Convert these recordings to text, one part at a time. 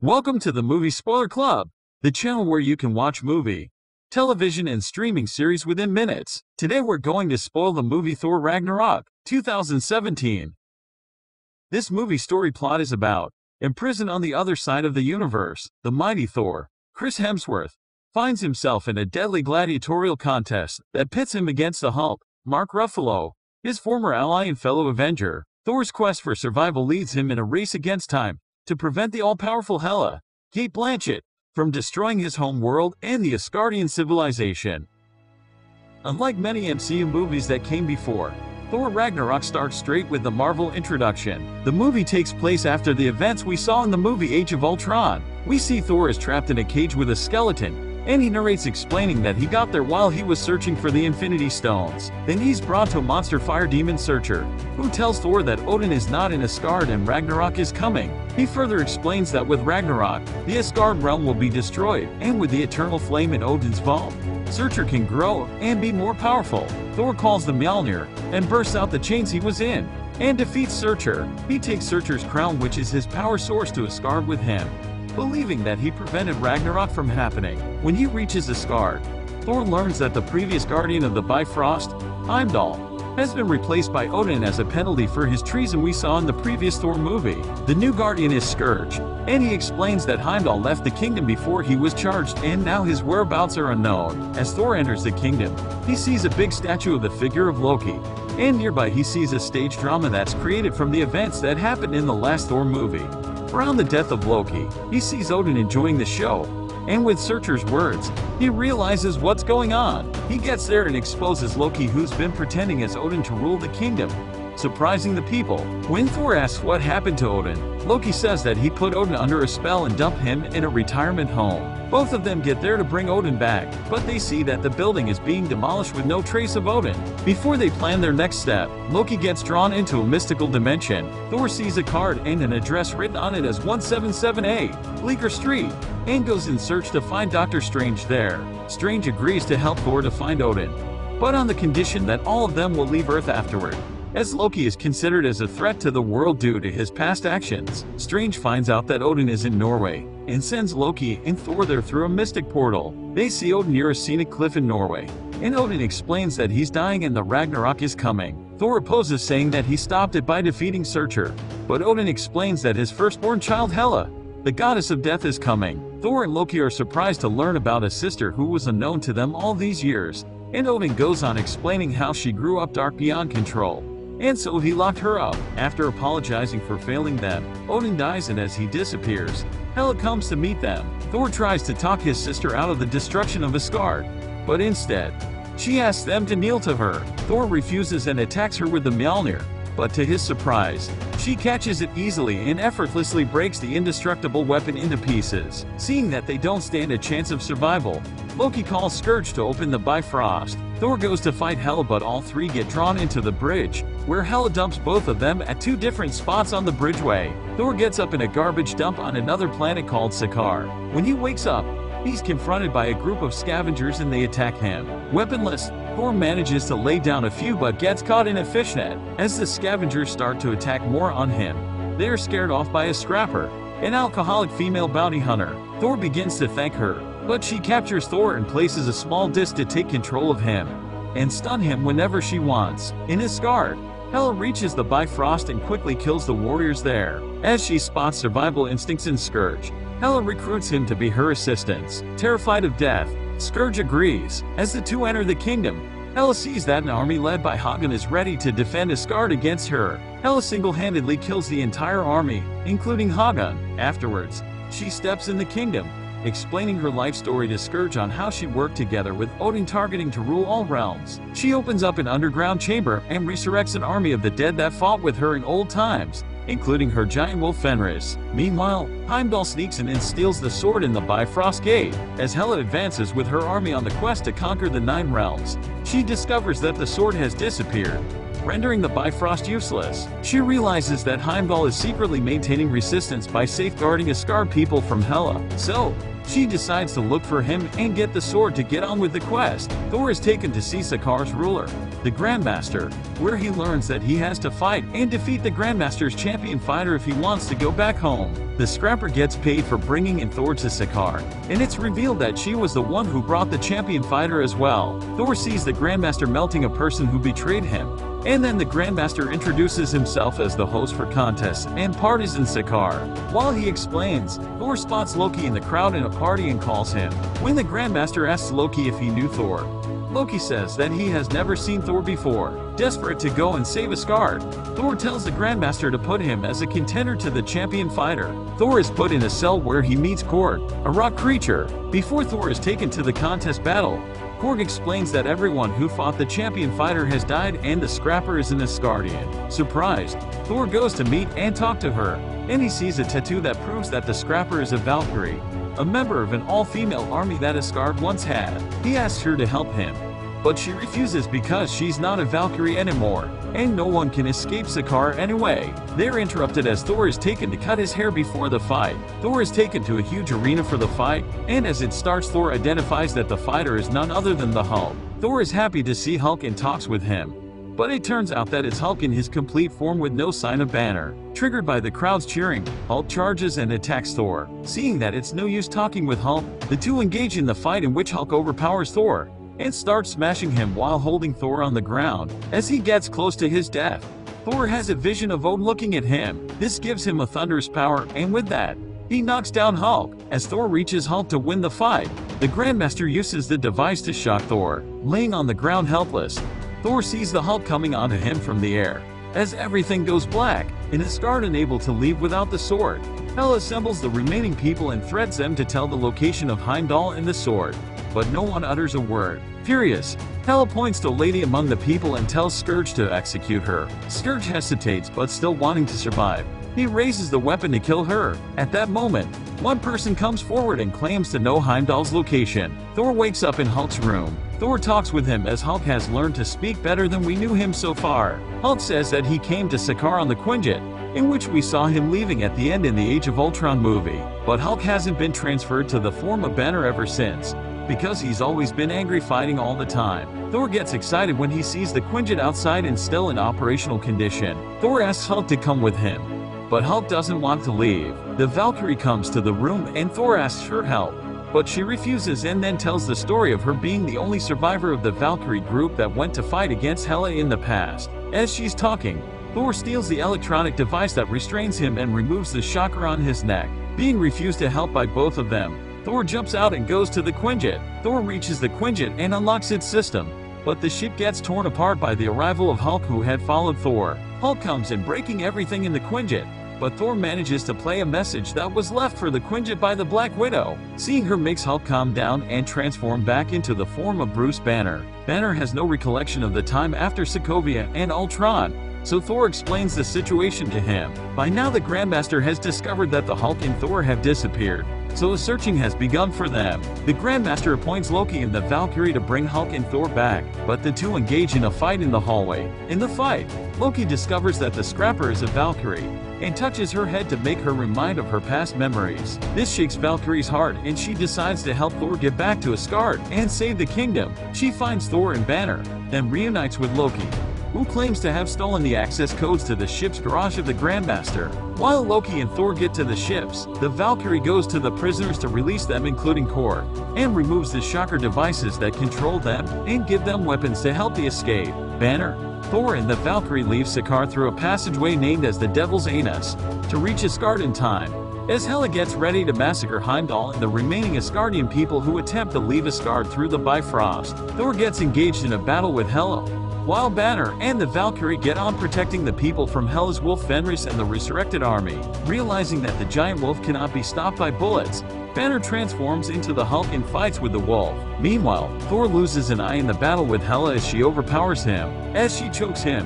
Welcome to the Movie Spoiler Club, the channel where you can watch movie, television, and streaming series within minutes. Today we're going to spoil the movie Thor Ragnarok, 2017. This movie story plot is about, imprisoned on the other side of the universe, the mighty Thor, Chris Hemsworth, finds himself in a deadly gladiatorial contest that pits him against the Hulk, Mark Ruffalo, his former ally and fellow Avenger. Thor's quest for survival leads him in a race against time, to prevent the all-powerful Hela, Cate Blanchett, from destroying his home world and the Asgardian civilization. Unlike many MCU movies that came before, Thor Ragnarok starts straight with the Marvel introduction. The movie takes place after the events we saw in the movie Age of Ultron. We see Thor is trapped in a cage with a skeleton, and he narrates explaining that he got there while he was searching for the Infinity Stones. Then he's brought to a monster fire demon searcher, who tells Thor that Odin is not in Asgard and Ragnarok is coming. He further explains that with Ragnarok, the Asgard realm will be destroyed, and with the eternal flame in Odin's vault, Searcher can grow and be more powerful. Thor calls the Mjolnir, and bursts out the chains he was in, and defeats Searcher. He takes Searcher's crown, which is his power source, to Asgard with him, believing that he prevented Ragnarok from happening. When he reaches Asgard, Thor learns that the previous guardian of the Bifrost, Heimdall, has been replaced by Odin as a penalty for his treason we saw in the previous Thor movie. The new guardian is Scourge, and he explains that Heimdall left the kingdom before he was charged and now his whereabouts are unknown. As Thor enters the kingdom, he sees a big statue of the figure of Loki, and nearby he sees a stage drama that's created from the events that happened in the last Thor movie. Around the death of Loki, he sees Odin enjoying the show, and with Searcher's words, he realizes what's going on. He gets there and exposes Loki, who's been pretending as Odin to rule the kingdom, surprising the people. When Thor asks what happened to Odin, Loki says that he put Odin under a spell and dumped him in a retirement home. Both of them get there to bring Odin back, but they see that the building is being demolished with no trace of Odin. Before they plan their next step, Loki gets drawn into a mystical dimension. Thor sees a card and an address written on it as 177A, Bleecker Street, and goes in search to find Doctor Strange there. Strange agrees to help Thor to find Odin, but on the condition that all of them will leave Earth afterward, as Loki is considered as a threat to the world due to his past actions. Strange finds out that Odin is in Norway, and sends Loki and Thor there through a mystic portal. They see Odin near a scenic cliff in Norway, and Odin explains that he's dying and the Ragnarok is coming. Thor opposes, saying that he stopped it by defeating Searcher, but Odin explains that his firstborn child Hela, the goddess of death, is coming. Thor and Loki are surprised to learn about a sister who was unknown to them all these years, and Odin goes on explaining how she grew up dark beyond control, and so he locked her up. After apologizing for failing them, Odin dies, and as he disappears, Hela comes to meet them. Thor tries to talk his sister out of the destruction of Asgard, but instead, she asks them to kneel to her. Thor refuses and attacks her with the Mjolnir, but to his surprise, she catches it easily and effortlessly breaks the indestructible weapon into pieces. Seeing that they don't stand a chance of survival, Loki calls Scourge to open the Bifrost. Thor goes to fight Hela, but all three get drawn into the bridge, where Hela dumps both of them at two different spots on the bridgeway. Thor gets up in a garbage dump on another planet called Sakaar. When he wakes up, he's confronted by a group of scavengers and they attack him. Weaponless, Thor manages to lay down a few but gets caught in a fishnet. As the scavengers start to attack more on him, they are scared off by a scrapper, an alcoholic female bounty hunter. Thor begins to thank her, but she captures Thor and places a small disc to take control of him and stun him whenever she wants. In Asgard, Hela reaches the Bifrost and quickly kills the warriors there. As she spots survival instincts in Scourge, Hela recruits him to be her assistant. Terrified of death, Scourge agrees. As the two enter the kingdom, Hela sees that an army led by Hagen is ready to defend Asgard against her. Hela single-handedly kills the entire army, including Hagen. Afterwards, she steps in the kingdom, explaining her life story to Scourge on how she worked together with Odin, targeting to rule all realms. She opens up an underground chamber and resurrects an army of the dead that fought with her in old times, including her giant wolf Fenris. Meanwhile, Heimdall sneaks in and steals the sword in the Bifrost Gate. As Hela advances with her army on the quest to conquer the 9 realms, she discovers that the sword has disappeared, rendering the Bifrost useless. She realizes that Heimdall is secretly maintaining resistance by safeguarding Asgard people from Hela. So, She decides to look for him and get the sword to get on with the quest. Thor is taken to see Sakaar's ruler, the Grandmaster, where he learns that he has to fight and defeat the Grandmaster's champion fighter if he wants to go back home. The scrapper gets paid for bringing in Thor to Sakaar, and it's revealed that she was the one who brought the champion fighter as well. Thor sees the Grandmaster melting a person who betrayed him, and then the Grandmaster introduces himself as the host for contests and parties in Sakaar. While he explains, Thor spots Loki in the crowd in a party and calls him. When the Grandmaster asks Loki if he knew Thor, Loki says that he has never seen Thor before. Desperate to go and save Asgard, Thor tells the Grandmaster to put him as a contender to the champion fighter. Thor is put in a cell where he meets Korg, a rock creature. Before Thor is taken to the contest battle, Korg explains that everyone who fought the champion fighter has died and the scrapper is an Asgardian. Surprised, Thor goes to meet and talk to her, and he sees a tattoo that proves that the scrapper is a Valkyrie, a member of an all-female army that Asgard once had. He asks her to help him, but she refuses because she's not a Valkyrie anymore, and no one can escape Sakaar anyway. They're interrupted as Thor is taken to cut his hair before the fight. Thor is taken to a huge arena for the fight, and as it starts, Thor identifies that the fighter is none other than the Hulk. Thor is happy to see Hulk and talks with him, but it turns out that it's Hulk in his complete form with no sign of Banner. Triggered by the crowd's cheering, Hulk charges and attacks Thor. Seeing that it's no use talking with Hulk, the two engage in the fight in which Hulk overpowers Thor and starts smashing him while holding Thor on the ground. As he gets close to his death, Thor has a vision of Odin looking at him. This gives him a thunderous power, and with that, he knocks down Hulk. As Thor reaches Hulk to win the fight, the Grandmaster uses the device to shock Thor. Laying on the ground helpless, Thor sees the Hulk coming onto him from the air. As everything goes black, and Asgard unable to leave without the sword, Hela assembles the remaining people and threats them to tell the location of Heimdall and the sword, but no one utters a word. Furious, Hela points to a lady among the people and tells Scourge to execute her. Scourge hesitates but still wanting to survive, he raises the weapon to kill her. At that moment, one person comes forward and claims to know Heimdall's location. Thor wakes up in Hulk's room. Thor talks with him as Hulk has learned to speak better than we knew him so far. Hulk says that he came to Sakaar on the Quinjet, in which we saw him leaving at the end in the Age of Ultron movie. But Hulk hasn't been transferred to the form of Banner ever since, because he's always been angry fighting all the time. Thor gets excited when he sees the Quinjet outside and still in operational condition. Thor asks Hulk to come with him, but Hulk doesn't want to leave. The Valkyrie comes to the room and Thor asks her help, but she refuses and then tells the story of her being the only survivor of the Valkyrie group that went to fight against Hela in the past. As she's talking, Thor steals the electronic device that restrains him and removes the shocker on his neck. Being refused to help by both of them, Thor jumps out and goes to the Quinjet. Thor reaches the Quinjet and unlocks its system, but the ship gets torn apart by the arrival of Hulk, who had followed Thor. Hulk comes in, breaking everything in the Quinjet, but Thor manages to play a message that was left for the Quinjet by the Black Widow. Seeing her makes Hulk calm down and transform back into the form of Bruce Banner. Banner has no recollection of the time after Sokovia and Ultron, so Thor explains the situation to him. By now the Grandmaster has discovered that the Hulk and Thor have disappeared, so a searching has begun for them. The Grandmaster appoints Loki and the Valkyrie to bring Hulk and Thor back, but the two engage in a fight in the hallway. In the fight, Loki discovers that the scrapper is a Valkyrie, and touches her head to make her remind of her past memories. This shakes Valkyrie's heart and she decides to help Thor get back to Asgard and save the kingdom. She finds Thor and Banner, then reunites with Loki, who claims to have stolen the access codes to the ship's garage of the Grandmaster. While Loki and Thor get to the ships, the Valkyrie goes to the prisoners to release them, including Korg, and removes the shocker devices that control them and give them weapons to help the escape. Banner, Thor and the Valkyrie leave Sakaar through a passageway named as the Devil's Anus to reach Asgard in time. As Hela gets ready to massacre Heimdall and the remaining Asgardian people who attempt to leave Asgard through the Bifrost, Thor gets engaged in a battle with Hela, while Banner and the Valkyrie get on protecting the people from Hela's wolf Fenris and the resurrected army. Realizing that the giant wolf cannot be stopped by bullets, Banner transforms into the Hulk and fights with the wolf. Meanwhile, Thor loses an eye in the battle with Hela as she overpowers him. As she chokes him,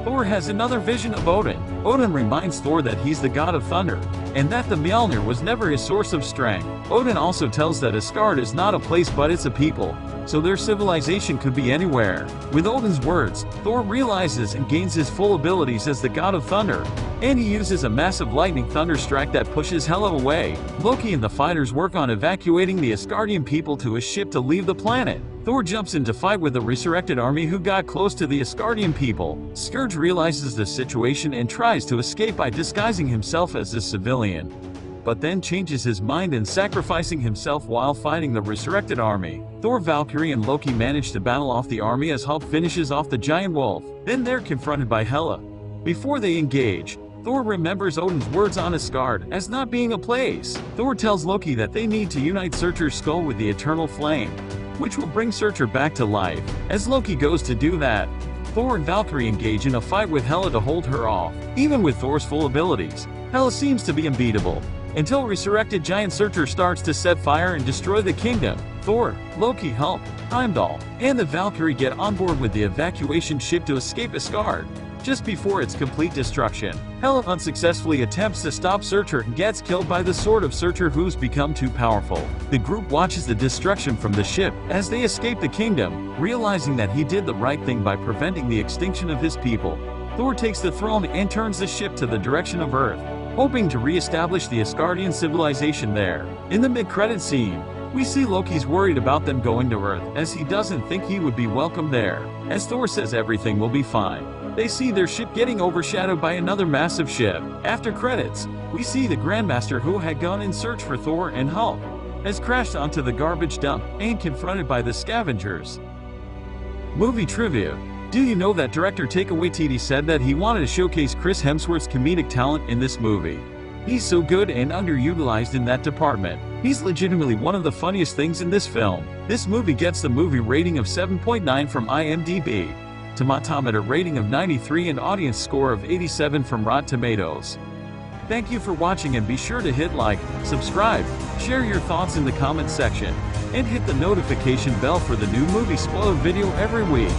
Thor has another vision of Odin, Odin reminds Thor that he's the god of thunder, and that the Mjolnir was never his source of strength. Odin also tells that Asgard is not a place but it's a people, so their civilization could be anywhere. With Odin's words, Thor realizes and gains his full abilities as the god of thunder, and he uses a massive lightning thunder strike that pushes Hela away. Loki and the fighters work on evacuating the Asgardian people to a ship to leave the planet. Thor jumps in to fight with the resurrected army who got close to the Asgardian people. Scourge realizes the situation and tries to escape by disguising himself as a civilian, but then changes his mind and sacrificing himself while fighting the resurrected army. Thor, Valkyrie, and Loki manage to battle off the army as Hulk finishes off the giant wolf. Then they're confronted by Hela. Before they engage, Thor remembers Odin's words on Asgard as not being a place. Thor tells Loki that they need to unite Surtur's skull with the eternal flame, which will bring Surtur back to life. As Loki goes to do that, Thor and Valkyrie engage in a fight with Hela to hold her off. Even with Thor's full abilities, Hela seems to be unbeatable, until resurrected giant Surtur starts to set fire and destroy the kingdom. Thor, Loki, Hulk, Heimdall, and the Valkyrie get on board with the evacuation ship to escape Asgard. Just before its complete destruction, Hela unsuccessfully attempts to stop Surtur and gets killed by the sword of Surtur, who's become too powerful. The group watches the destruction from the ship as they escape the kingdom, realizing that he did the right thing by preventing the extinction of his people. Thor takes the throne and turns the ship to the direction of Earth, hoping to re-establish the Asgardian civilization there. In the mid-credit scene, we see Loki's worried about them going to Earth as he doesn't think he would be welcome there. As Thor says everything will be fine, they see their ship getting overshadowed by another massive ship. After credits, we see the Grandmaster, who had gone in search for Thor and Hulk, has crashed onto the garbage dump and confronted by the scavengers. Movie trivia. Do you know that director Taika Waititi said that he wanted to showcase Chris Hemsworth's comedic talent in this movie? He's so good and underutilized in that department. He's legitimately one of the funniest things in this film. This movie gets the movie rating of 7.9 from IMDb, Tomatometer rating of 93, and audience score of 87 from Rotten Tomatoes. Thank you for watching, and be sure to hit like, subscribe, share your thoughts in the comment section, and hit the notification bell for the new movie spoiler video every week.